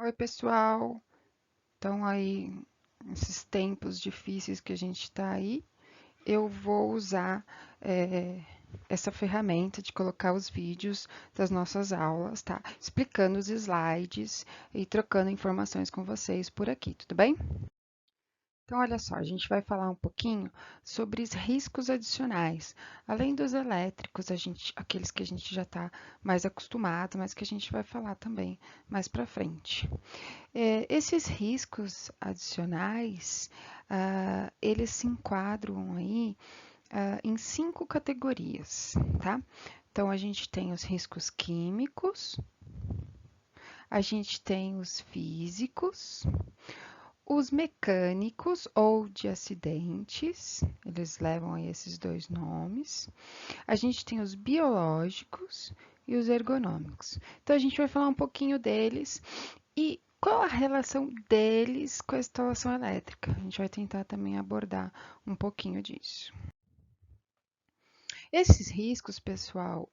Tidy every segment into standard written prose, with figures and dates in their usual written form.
Oi, pessoal. Então, aí, nesses tempos difíceis que a gente está aí, eu vou usar essa ferramenta de colocar os vídeos das nossas aulas, tá? Explicando os slides e trocando informações com vocês por aqui, tudo bem? Então, olha só, a gente vai falar um pouquinho sobre os riscos adicionais. Além dos elétricos, aqueles que a gente já está mais acostumado, mas que a gente vai falar também mais para frente. Esses riscos adicionais, eles se enquadram aí, em 5 categorias, tá? Então, a gente tem os riscos químicos, a gente tem os físicos, os mecânicos ou de acidentes, eles levam aí esses dois nomes. A gente tem os biológicos e os ergonômicos. Então, a gente vai falar um pouquinho deles e qual a relação deles com a instalação elétrica? A gente vai tentar também abordar um pouquinho disso. Esses riscos, pessoal,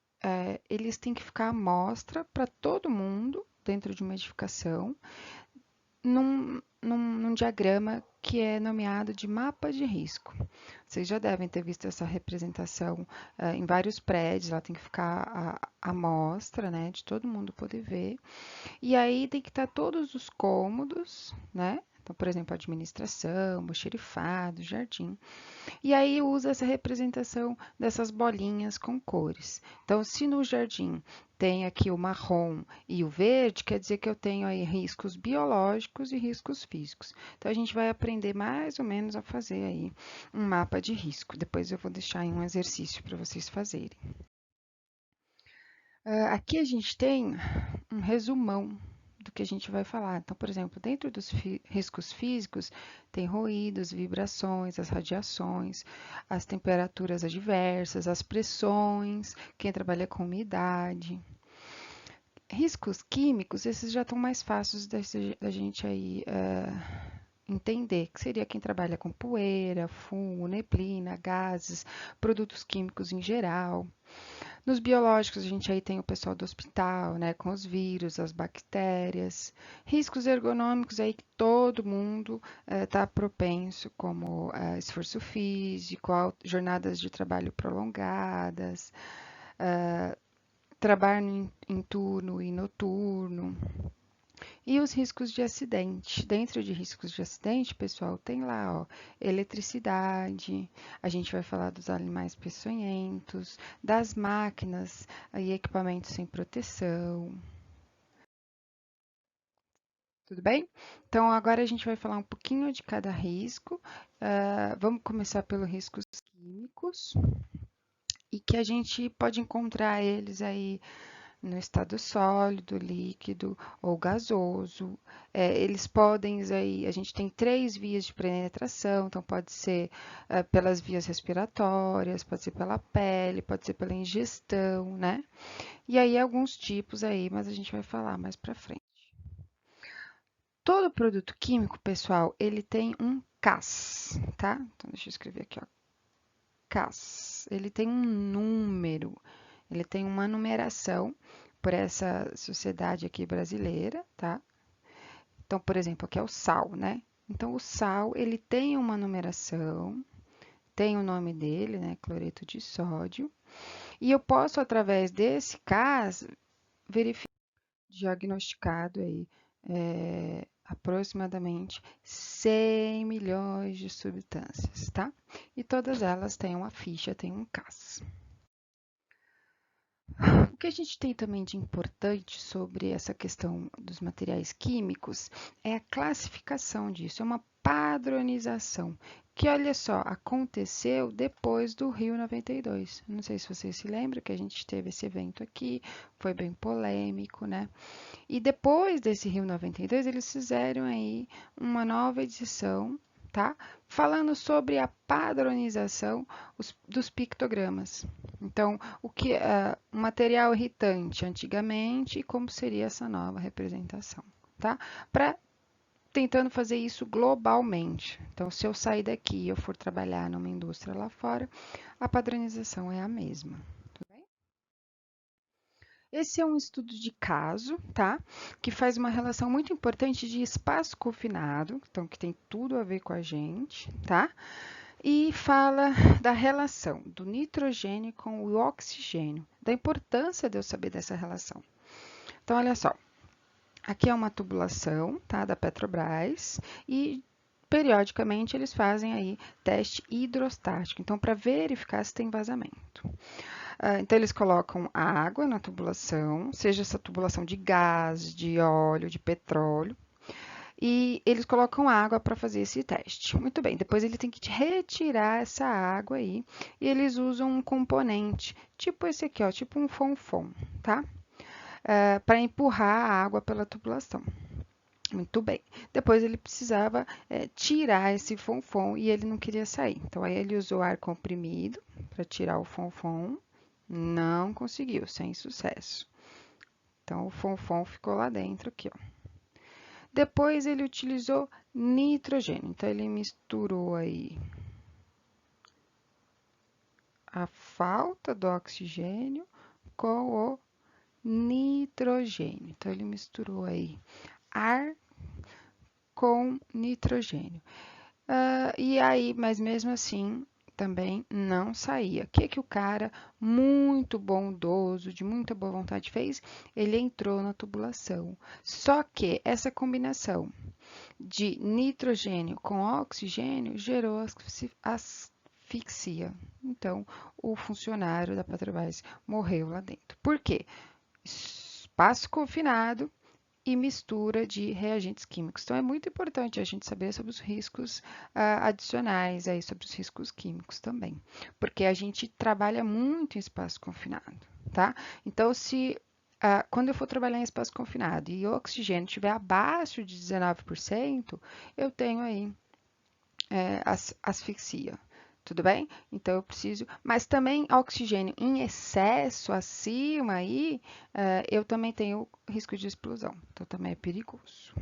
eles têm que ficar à mostra para todo mundo dentro de uma edificação, num diagrama que é nomeado de mapa de risco. Vocês já devem ter visto essa representação em vários prédios, ela tem que ficar à mostra, né, de todo mundo poder ver. E aí tem que estar todos os cômodos, né? Então, por exemplo, administração, almoxarifado, jardim. E aí usa essa representação dessas bolinhas com cores. Então, se no jardim tem aqui o marrom e o verde, quer dizer que eu tenho aí riscos biológicos e riscos físicos. Então, a gente vai aprender mais ou menos a fazer aí um mapa de risco. Depois eu vou deixar em um exercício para vocês fazerem. Aqui a gente tem um resumão do que a gente vai falar. Então, por exemplo, dentro dos riscos físicos, tem ruídos, vibrações, as radiações, as temperaturas adversas, as pressões, quem trabalha com umidade. Riscos químicos, esses já estão mais fáceis da gente aí entender, que seria quem trabalha com poeira, fumo, neblina, gases, produtos químicos em geral. Nos biológicos, a gente aí tem o pessoal do hospital, né, com os vírus, as bactérias. Riscos ergonômicos aí que todo mundo está propenso, como esforço físico, jornadas de trabalho prolongadas, trabalho em turno e noturno. E os riscos de acidente. Dentro de riscos de acidente, pessoal, tem lá, ó, eletricidade, a gente vai falar dos animais peçonhentos, das máquinas e equipamentos sem proteção. Tudo bem? Então, agora a gente vai falar um pouquinho de cada risco. Vamos começar pelos riscos químicos e que a gente pode encontrar eles aí no estado sólido, líquido ou gasoso. Eles podem, aí, a gente tem 3 vias de penetração, então pode ser pelas vias respiratórias, pode ser pela pele, pode ser pela ingestão, né? E aí alguns tipos aí, mas a gente vai falar mais para frente. Todo produto químico, pessoal, ele tem um CAS, tá? Então deixa eu escrever aqui, ó. CAS. Ele tem um número, ele tem uma numeração por essa sociedade aqui brasileira, tá? Então, por exemplo, aqui é o sal, né? Então, o sal, ele tem uma numeração, tem o nome dele, né? Cloreto de sódio. E eu posso, através desse caso, verificar diagnosticado aí aproximadamente 100 milhões de substâncias, tá? E todas elas têm uma ficha, têm um CAS. O que a gente tem também de importante sobre essa questão dos materiais químicos é a classificação disso, é uma padronização, que olha só, aconteceu depois do Rio 92. Não sei se vocês se lembram que a gente teve esse evento aqui, foi bem polêmico, né? E depois desse Rio 92, eles fizeram aí uma nova edição, tá? Falando sobre a padronização dos pictogramas. Então, o material irritante antigamente e como seria essa nova representação, tá? Para tentando fazer isso globalmente. Então, se eu sair daqui e eu for trabalhar numa indústria lá fora, a padronização é a mesma. Tudo bem? Esse é um estudo de caso, tá? Que faz uma relação muito importante de espaço confinado, então que tem tudo a ver com a gente, tá? E fala da relação do nitrogênio com o oxigênio, da importância de eu saber dessa relação. Então, olha só, aqui é uma tubulação, tá, da Petrobras e periodicamente eles fazem aí teste hidrostático, então para verificar se tem vazamento. Então eles colocam a água na tubulação, seja essa tubulação de gás, de óleo, de petróleo, e eles colocam água para fazer esse teste. Muito bem, depois ele tem que retirar essa água aí, e eles usam um componente, tipo esse aqui, ó, tipo um fonfon, tá? Para empurrar a água pela tubulação. Muito bem. Depois ele precisava tirar esse fonfon e ele não queria sair. Então aí ele usou ar comprimido para tirar o fonfon. Não conseguiu, sem sucesso. Então o fonfon ficou lá dentro aqui, ó. Depois ele utilizou nitrogênio. Então ele misturou aí a falta do oxigênio com o nitrogênio. Então ele misturou aí ar com nitrogênio. E aí, mas mesmo assim, também não saía. O que que o cara, muito bondoso, de muita boa vontade, fez? Ele entrou na tubulação. Só que essa combinação de nitrogênio com oxigênio gerou asfixia. Então, o funcionário da Petrobras morreu lá dentro. Por quê? Espaço confinado e mistura de reagentes químicos. Então, é muito importante a gente saber sobre os riscos adicionais, aí, sobre os riscos químicos também, porque a gente trabalha muito em espaço confinado, tá? Então, se quando eu for trabalhar em espaço confinado e o oxigênio estiver abaixo de 19%, eu tenho aí asfixia. Tudo bem? Então eu preciso, mas também oxigênio em excesso acima aí, eu também tenho risco de explosão. Então também é perigoso.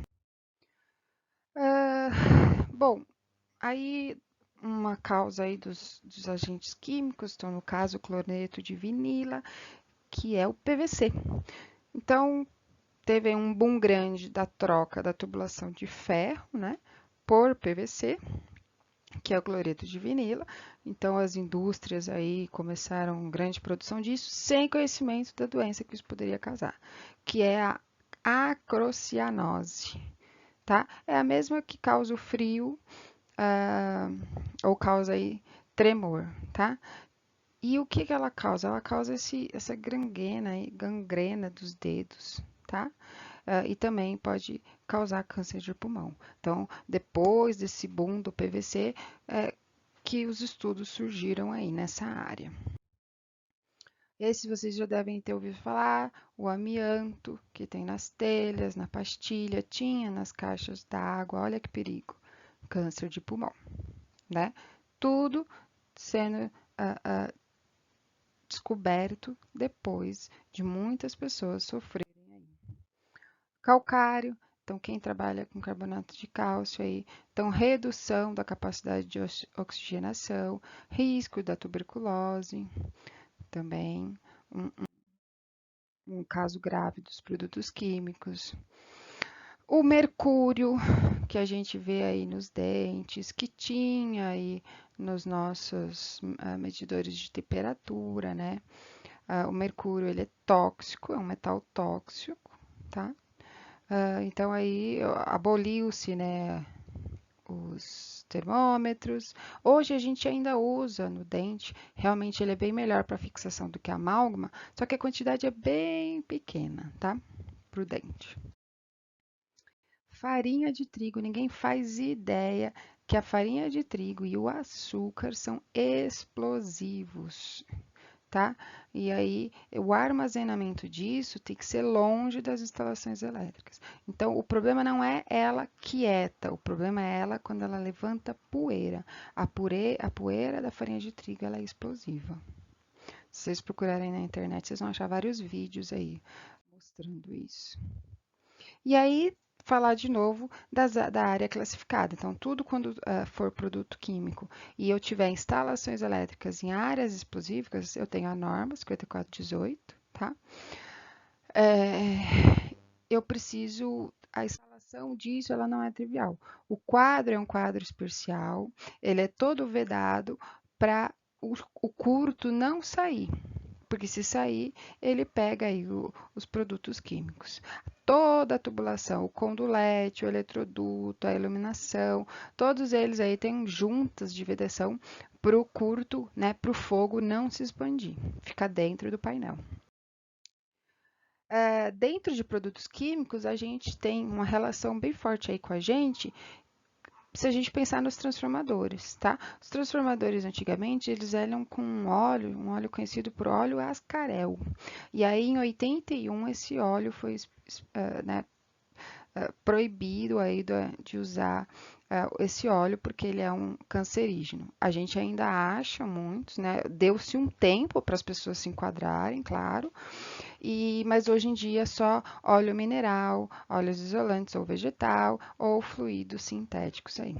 Ah, bom, aí uma causa aí dos agentes químicos, então no caso o cloreto de vinila, que é o PVC. Então teve um boom grande da troca da tubulação de ferro, né, por PVC, que é o cloreto de vinila. Então, as indústrias aí começaram grande produção disso, sem conhecimento da doença que isso poderia causar, que é a acrocianose, tá? É a mesma que causa o frio, ah, ou causa aí tremor, tá? E o que que ela causa? Ela causa essa gangrena dos dedos, tá? E também pode causar câncer de pulmão. Então, depois desse boom do PVC, que os estudos surgiram aí nessa área. Esse vocês já devem ter ouvido falar, o amianto, que tem nas telhas, na pastilha, tinha nas caixas d'água, olha que perigo, câncer de pulmão, né? Tudo sendo descoberto depois de muitas pessoas sofrerem. Calcário, então quem trabalha com carbonato de cálcio aí, então redução da capacidade de oxigenação, risco da tuberculose, também um, um caso grave dos produtos químicos. O mercúrio, que a gente vê aí nos dentes, que tinha aí nos nossos medidores de temperatura, né? O mercúrio, ele é tóxico, é um metal tóxico, tá? Então aí aboliu-se, né, os termômetros. Hoje a gente ainda usa no dente, realmente ele é bem melhor para fixação do que a amálgama, só que a quantidade é bem pequena, tá? Para o dente. Farinha de trigo, ninguém faz ideia que a farinha de trigo e o açúcar são explosivos, tá? E aí, o armazenamento disso tem que ser longe das instalações elétricas. Então, o problema não é ela quieta, o problema é ela quando ela levanta poeira. A poeira da farinha de trigo, ela é explosiva. Se vocês procurarem na internet, vocês vão achar vários vídeos aí mostrando isso. E aí, falar de novo da área classificada. Então, tudo quando for produto químico e eu tiver instalações elétricas em áreas explosivas, eu tenho a norma 5418, tá? eu preciso. A instalação disso ela não é trivial. O quadro é um quadro especial, ele é todo vedado para o curto não sair, porque se sair, ele pega aí os produtos químicos. Toda a tubulação, o condulete, o eletroduto, a iluminação, todos eles aí têm juntas de vedação para o curto, né, para o fogo não se expandir, fica dentro do painel. Dentro de produtos químicos, a gente tem uma relação bem forte aí com a gente, se a gente pensar nos transformadores, tá? Os transformadores antigamente, eles eram com um óleo conhecido por óleo ascarel. E aí, em 81, esse óleo foi né, proibido aí de usar esse óleo porque ele é um cancerígeno. A gente ainda acha muitos, né? Deu-se um tempo para as pessoas se enquadrarem, claro, mas hoje em dia é só óleo mineral, óleos isolantes ou vegetal ou fluidos sintéticos aí.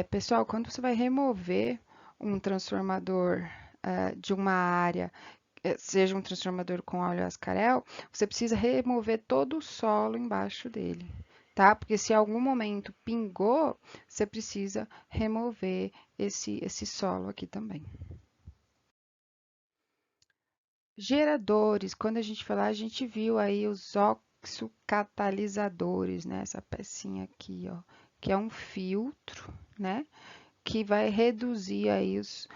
Pessoal, quando você vai remover um transformador de uma área, seja um transformador com óleo ascarel, você precisa remover todo o solo embaixo dele, tá? Porque se em algum momento pingou, você precisa remover esse solo aqui também. Geradores, quando a gente falar, a gente viu aí os oxocatalisadores, né? Essa pecinha aqui, ó, que é um filtro, né? Que vai reduzir aí os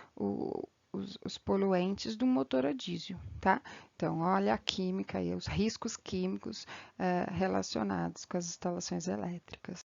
poluentes do motor a diesel, tá? Então, olha a química aí, os riscos químicos relacionados com as instalações elétricas.